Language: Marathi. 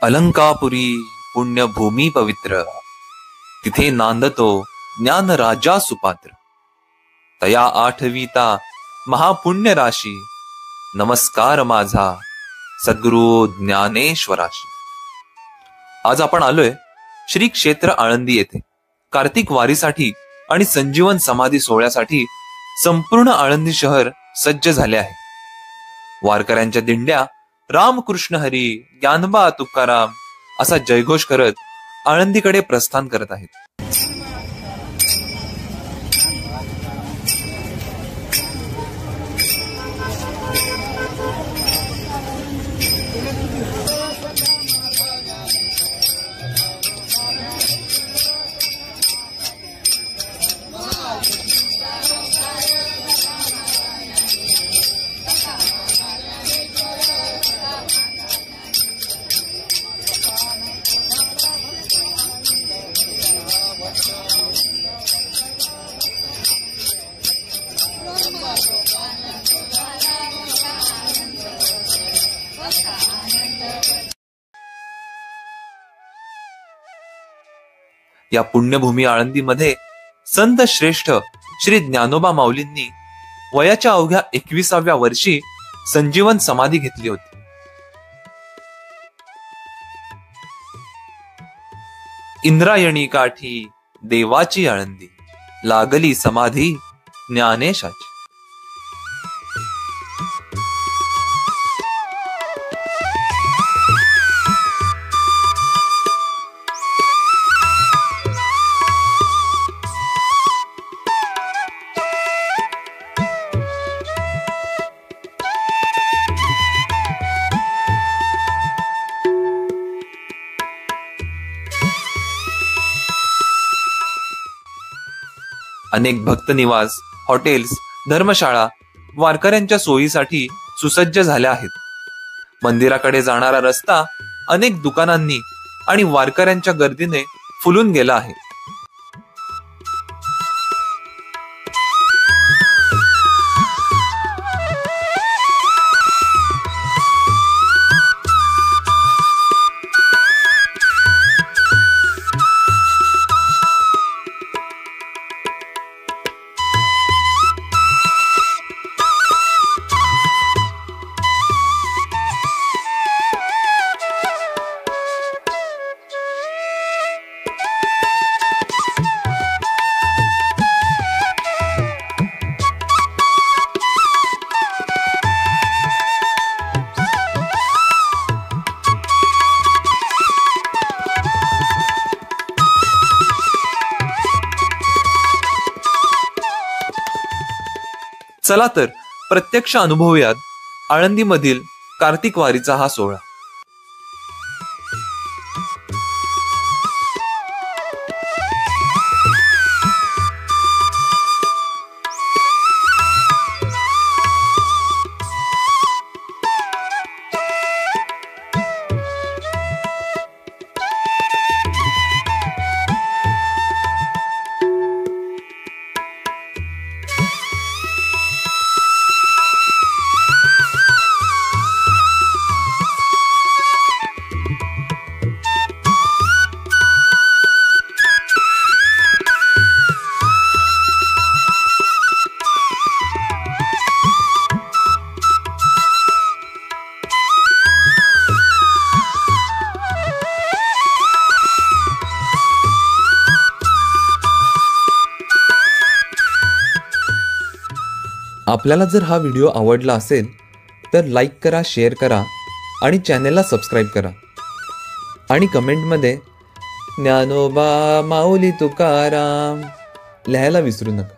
अलंकापुरी पुण्यभूमी पवित्र, तिथे नांदतो ज्ञान राजा सुपात्र. तया आठविता महापुण्य राशी, नमस्कार माझा सद्गुरु ज्ञानेश्वराशी. आज आपण आलोय श्री क्षेत्र आळंदी येथे कार्तिक वारीसाठी आणि संजीवन समाधी सोहळ्यासाठी संपूर्ण आळंदी शहर सज्ज झाले आहे. वारकऱ्यांच्या दिंड्या रामकृष्ण हरी, ज्ञानबा तुकाराम असा जयघोष करत आळंदीकडे प्रस्थान करत आहेत. या पुण्यभूमी आळंदीमध्ये संत श्रेष्ठ श्री ज्ञानोबा माऊलींनी वयाच्या अवघ्या 21व्या वर्षी संजीवन समाधी घेतली होती. इंद्रायणी काठी देवाची आळंदी, लागली समाधी ज्ञानेशाची. अनेक भक्त निवास, हॉटेल्स, धर्मशाळा वारकऱ्यांच्या सोयीसाठी सुसज्ज झाल्या आहेत. मंदिराकडे जाणारा रस्ता अनेक दुकानांनी आणि वारकऱ्यांच्या गर्दीने फुलून गेला आहे. चला तर प्रत्यक्ष अनुभवूयात आळंदीमधील कार्तिक वारीचा हा सोहळा. आपल्याला जर हा व्हिडिओ आवडला असेल तर लाईक करा, शेअर करा आणि चॅनेलला सबस्क्राईब करा. आणि कमेंटमध्ये ज्ञानोबा माऊली तुकाराम लिहायला विसरू नका.